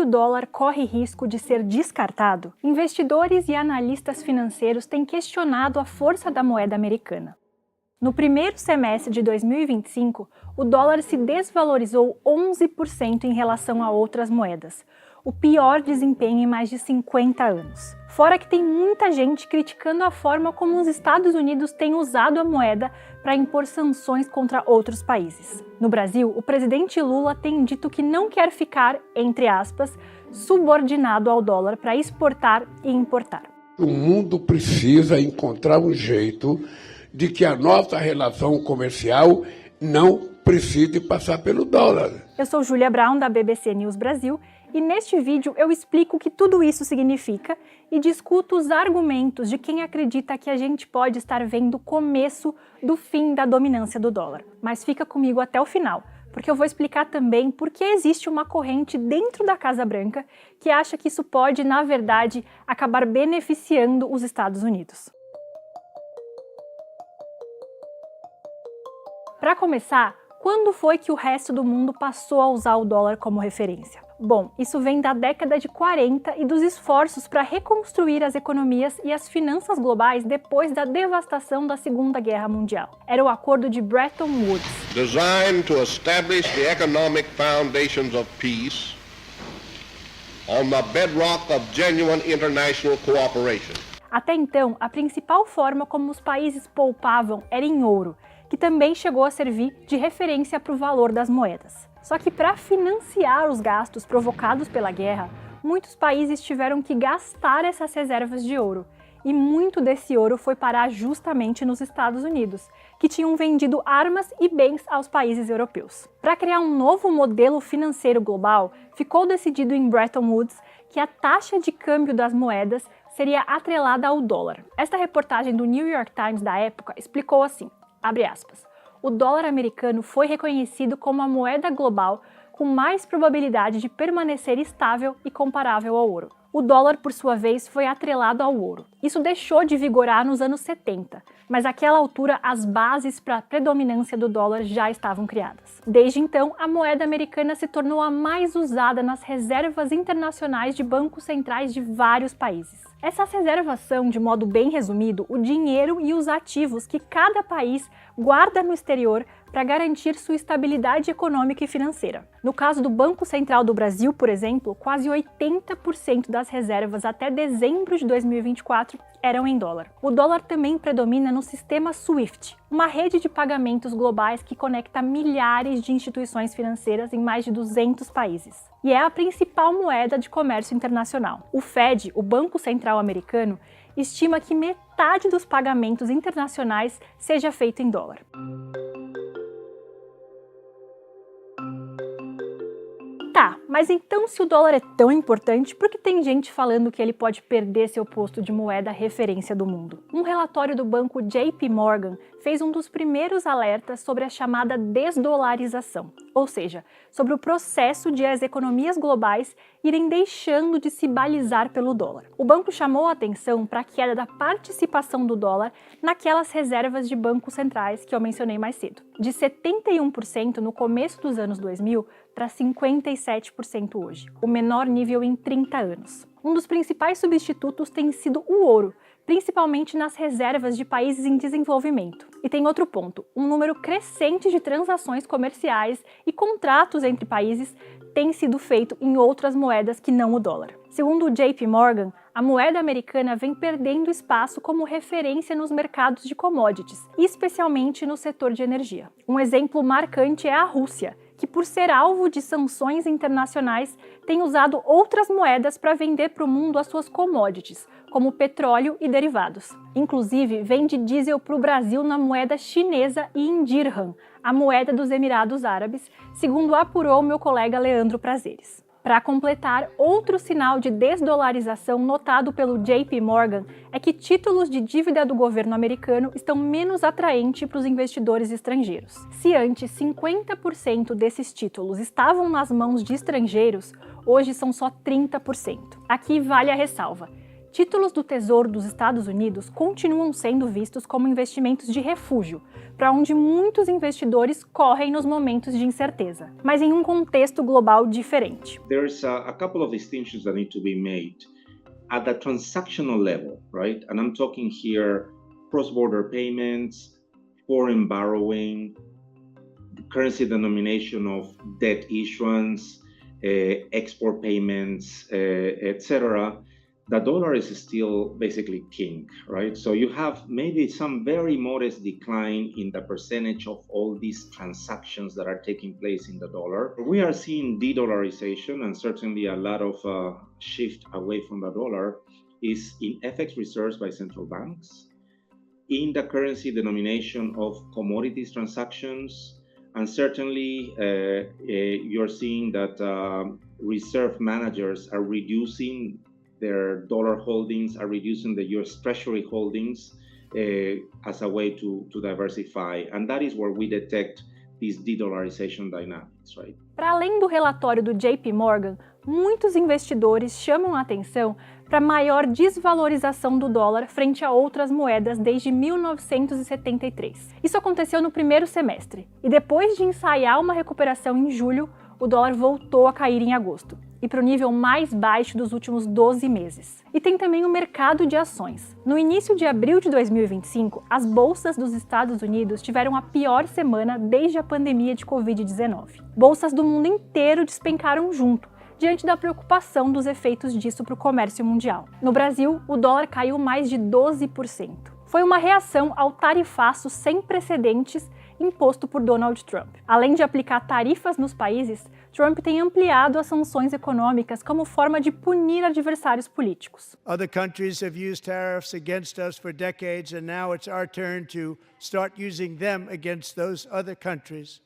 dólar corre risco de ser descartado, investidores e analistas financeiros têm questionado a força da moeda americana. No primeiro semestre de 2025, o dólar se desvalorizou 11% em relação a outras moedas, o pior desempenho em mais de 50 anos. Fora que tem muita gente criticando a forma como os Estados Unidos têm usado a moeda para impor sanções contra outros países. No Brasil, o presidente Lula tem dito que não quer ficar, entre aspas, subordinado ao dólar para exportar e importar. O mundo precisa encontrar um jeito de que a nossa relação comercial não precise passar pelo dólar. Eu sou Júlia Brown, da BBC News Brasil, e neste vídeo eu explico o que tudo isso significa e discuto os argumentos de quem acredita que a gente pode estar vendo o começo do fim da dominância do dólar. Mas fica comigo até o final, porque eu vou explicar também por que existe uma corrente dentro da Casa Branca que acha que isso pode, na verdade, acabar beneficiando os Estados Unidos. Para começar, quando foi que o resto do mundo passou a usar o dólar como referência? Bom, isso vem da década de 40 e dos esforços para reconstruir as economias e as finanças globais depois da devastação da Segunda Guerra Mundial. Era o Acordo de Bretton Woods. Designed to establish the economic foundations of peace on the bedrock of genuine international cooperation. Até então, a principal forma como os países poupavam era em ouro, que também chegou a servir de referência para o valor das moedas. Só que para financiar os gastos provocados pela guerra, muitos países tiveram que gastar essas reservas de ouro, e muito desse ouro foi parar justamente nos Estados Unidos, que tinham vendido armas e bens aos países europeus. Para criar um novo modelo financeiro global, ficou decidido em Bretton Woods que a taxa de câmbio das moedas seria atrelada ao dólar. Esta reportagem do New York Times da época explicou assim, abre aspas, o dólar americano foi reconhecido como a moeda global com mais probabilidade de permanecer estável e comparável ao ouro. O dólar, por sua vez, foi atrelado ao ouro. Isso deixou de vigorar nos anos 70, mas naquela altura as bases para a predominância do dólar já estavam criadas. Desde então, a moeda americana se tornou a mais usada nas reservas internacionais de bancos centrais de vários países. Essas reservas são, de modo bem resumido, o dinheiro e os ativos que cada país guarda no exterior para garantir sua estabilidade econômica e financeira. No caso do Banco Central do Brasil, por exemplo, quase 80% das reservas até dezembro de 2024 eram em dólar. O dólar também predomina no sistema SWIFT, uma rede de pagamentos globais que conecta milhares de instituições financeiras em mais de 200 países. E é a principal moeda de comércio internacional. O Fed, o Banco Central americano, estima que metade dos pagamentos internacionais seja feito em dólar. Tá, mas então se o dólar é tão importante, por que tem gente falando que ele pode perder seu posto de moeda referência do mundo? Um relatório do banco JP Morgan fez um dos primeiros alertas sobre a chamada desdolarização, ou seja, sobre o processo de as economias globais irem deixando de se balizar pelo dólar. O banco chamou a atenção para a queda da participação do dólar naquelas reservas de bancos centrais que eu mencionei mais cedo, de 71% no começo dos anos 2000 para 57% hoje, o menor nível em 30 anos. Um dos principais substitutos tem sido o ouro, principalmente nas reservas de países em desenvolvimento. E tem outro ponto, um número crescente de transações comerciais e contratos entre países tem sido feito em outras moedas que não o dólar. Segundo o JP Morgan, a moeda americana vem perdendo espaço como referência nos mercados de commodities, especialmente no setor de energia. Um exemplo marcante é a Rússia, que por ser alvo de sanções internacionais tem usado outras moedas para vender para o mundo as suas commodities, como petróleo e derivados. Inclusive, vende diesel para o Brasil na moeda chinesa e em dirham, a moeda dos Emirados Árabes, segundo apurou meu colega Leandro Prazeres. Para completar, outro sinal de desdolarização notado pelo JP Morgan é que títulos de dívida do governo americano estão menos atraentes para os investidores estrangeiros. Se antes 50% desses títulos estavam nas mãos de estrangeiros, hoje são só 30%. Aqui vale a ressalva. Títulos do Tesouro dos Estados Unidos continuam sendo vistos como investimentos de refúgio, para onde muitos investidores correm nos momentos de incerteza, mas em um contexto global diferente. There's a couple of distinctions that need to be made at the transactional level, right? And I'm talking here cross-border payments, foreign borrowing, currency denomination of debt issuance, export payments, etc. The dollar is still basically king, right? So you have maybe some very modest decline in the percentage of all these transactions that are taking place in the dollar. We are seeing de-dollarization, and certainly a lot of shift away from the dollar is in FX reserves by central banks, in the currency denomination of commodities transactions, and certainly you're seeing that reserve managers are reducing their dollar holdings, are reducing the US Treasury holdings as a way to diversify. And that is where we detect these de-dollarization dynamics, right? Para além do relatório do JP Morgan, muitos investidores chamam a atenção para a maior desvalorização do dólar frente a outras moedas desde 1973. Isso aconteceu no primeiro semestre, e depois de ensaiar uma recuperação em julho, o dólar voltou a cair em agosto, e para o nível mais baixo dos últimos 12 meses. E tem também o mercado de ações. No início de abril de 2025, as bolsas dos Estados Unidos tiveram a pior semana desde a pandemia de Covid-19. Bolsas do mundo inteiro despencaram junto, diante da preocupação dos efeitos disso para o comércio mundial. No Brasil, o dólar caiu mais de 12%. Foi uma reação ao tarifaço sem precedentes imposto por Donald Trump. Além de aplicar tarifas nos países, Trump tem ampliado as sanções econômicas como forma de punir adversários políticos. Other countries have used tariffs against us for decades, and now it's our turn to start using them against those other countries.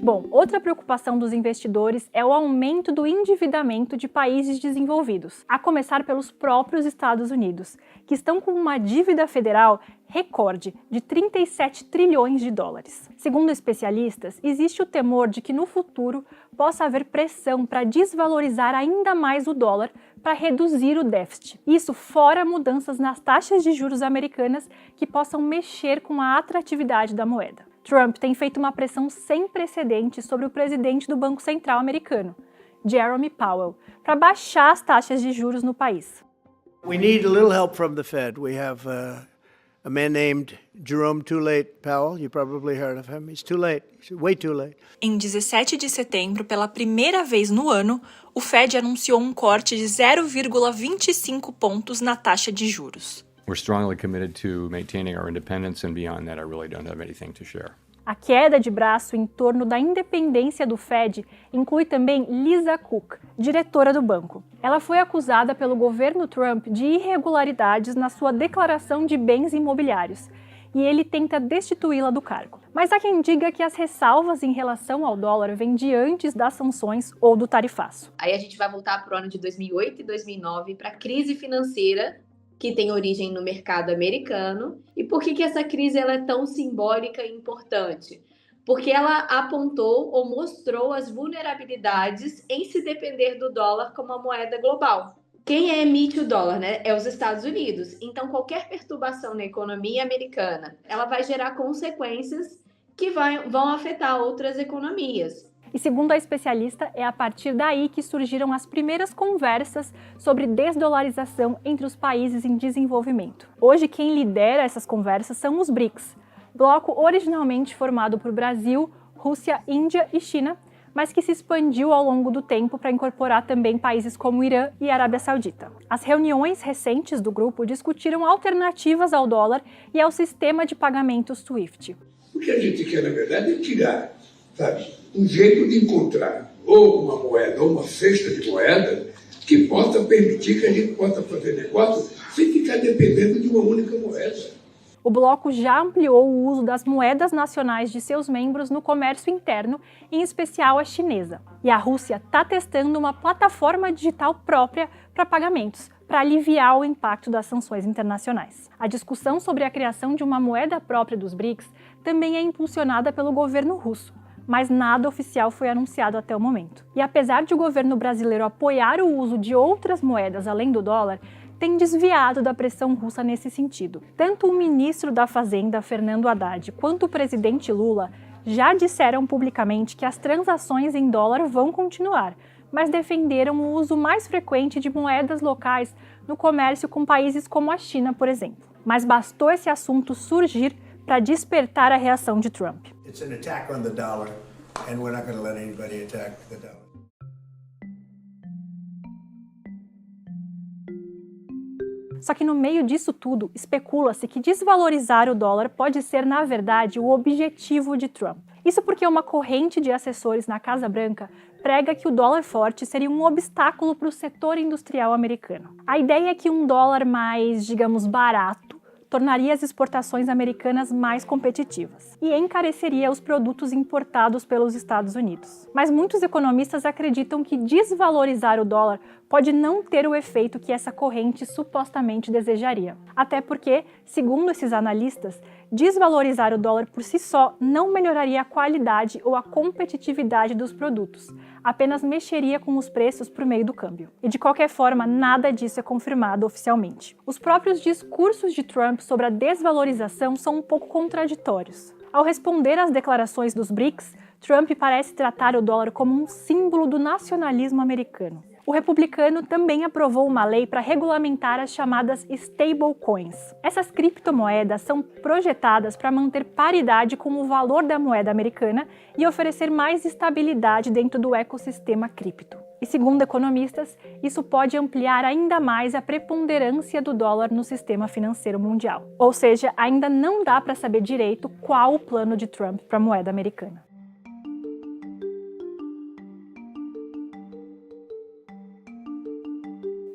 Bom, outra preocupação dos investidores é o aumento do endividamento de países desenvolvidos, a começar pelos próprios Estados Unidos, que estão com uma dívida federal recorde de 37 trilhões de dólares. Segundo especialistas, existe o temor de que no futuro possa haver pressão para desvalorizar ainda mais o dólar para reduzir o déficit. Isso fora mudanças nas taxas de juros americanas que possam mexer com a atratividade da moeda. Trump tem feito uma pressão sem precedentes sobre o presidente do Banco Central americano, Jerome Powell, para baixar as taxas de juros no país. We need a little help from the Fed. We have a man named Jerome Too Late Powell. You probably heard of him. He's too late. He's way too late. Em 17 de setembro, pela primeira vez no ano, o Fed anunciou um corte de 0,25 pontos na taxa de juros. We're strongly committed to maintaining our independence, and beyond that, I really don't have anything to share. A queda de braço em torno da independência do Fed inclui também Lisa Cook, diretora do banco. Ela foi acusada pelo governo Trump de irregularidades na sua declaração de bens imobiliários, e ele tenta destituí-la do cargo. Mas há quem diga que as ressalvas em relação ao dólar vêm de antes das sanções ou do tarifaço. Aí a gente vai voltar para o ano de 2008 e 2009, para a crise financeira, que tem origem no mercado americano. E por que essa crise ela é tão simbólica e importante? Porque ela apontou ou mostrou as vulnerabilidades em se depender do dólar como a moeda global. Quem emite o dólar, né? É os Estados Unidos. Então, qualquer perturbação na economia americana, ela vai gerar consequências que vão afetar outras economias. E segundo a especialista, é a partir daí que surgiram as primeiras conversas sobre desdolarização entre os países em desenvolvimento. Hoje, quem lidera essas conversas são os BRICS, bloco originalmente formado por Brasil, Rússia, Índia e China, mas que se expandiu ao longo do tempo para incorporar também países como Irã e Arábia Saudita. As reuniões recentes do grupo discutiram alternativas ao dólar e ao sistema de pagamento SWIFT. O que a gente quer, na verdade, é tirar, um jeito de encontrar ou uma moeda ou uma cesta de moeda que possa permitir que a gente possa fazer negócio sem ficar dependendo de uma única moeda. O bloco já ampliou o uso das moedas nacionais de seus membros no comércio interno, em especial a chinesa. E a Rússia está testando uma plataforma digital própria para pagamentos, para aliviar o impacto das sanções internacionais. A discussão sobre a criação de uma moeda própria dos BRICS também é impulsionada pelo governo russo, mas nada oficial foi anunciado até o momento. E apesar de o governo brasileiro apoiar o uso de outras moedas além do dólar, tem desviado da pressão russa nesse sentido. Tanto o ministro da Fazenda, Fernando Haddad, quanto o presidente Lula já disseram publicamente que as transações em dólar vão continuar, mas defenderam o uso mais frequente de moedas locais no comércio com países como a China, por exemplo. Mas bastou esse assunto surgir para despertar a reação de Trump. It's an attack on the dollar, and we're not going to let anybody attack the dollar. Só que no meio disso tudo, especula-se que desvalorizar o dólar pode ser, na verdade, o objetivo de Trump. Isso porque uma corrente de assessores na Casa Branca prega que o dólar forte seria um obstáculo para o setor industrial americano. A ideia é que um dólar mais, digamos, barato tornaria as exportações americanas mais competitivas e encareceria os produtos importados pelos Estados Unidos. Mas muitos economistas acreditam que desvalorizar o dólar pode não ter o efeito que essa corrente supostamente desejaria. Até porque, segundo esses analistas, desvalorizar o dólar por si só não melhoraria a qualidade ou a competitividade dos produtos, apenas mexeria com os preços por meio do câmbio. E de qualquer forma, nada disso é confirmado oficialmente. Os próprios discursos de Trump sobre a desvalorização são um pouco contraditórios. Ao responder às declarações dos BRICS, Trump parece tratar o dólar como um símbolo do nacionalismo americano. O republicano também aprovou uma lei para regulamentar as chamadas stablecoins. Essas criptomoedas são projetadas para manter paridade com o valor da moeda americana e oferecer mais estabilidade dentro do ecossistema cripto. E segundo economistas, isso pode ampliar ainda mais a preponderância do dólar no sistema financeiro mundial. Ou seja, ainda não dá para saber direito qual o plano de Trump para a moeda americana.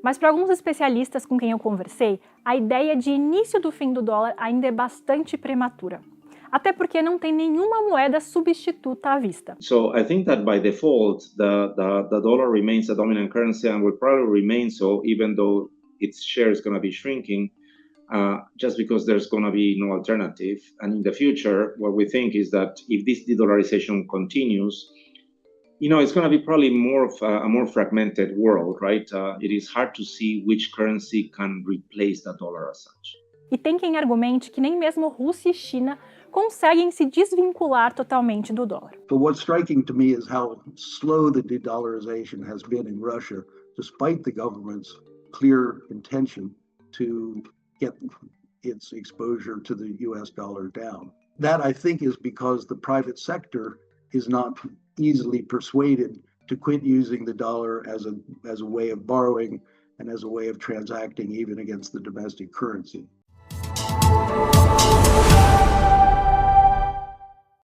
Mas para alguns especialistas com quem eu conversei, a ideia de início do fim do dólar ainda é bastante prematura. Até porque não tem nenhuma moeda substituta à vista. So I think that by default, the dollar remains a dominant currency and will probably remain so, even though its share is going to be shrinking, just because there's going to be no alternative. And in the future, what we think is that if this de-dollarization continues, it's going to be probably more of a more fragmented world, right? It is hard to see which currency can replace the dollar as such. E tem quem argumente que nem mesmo Rússia e China conseguem se desvincular totalmente do dólar. But what's striking to me is how slow the de-dollarization has been in Russia, despite the government's clear intention to get its exposure to the US dollar down. That, I think, is because the private sector is not easily persuaded to quit using the dollar as a way of borrowing and as a way of transacting even against the domestic currency.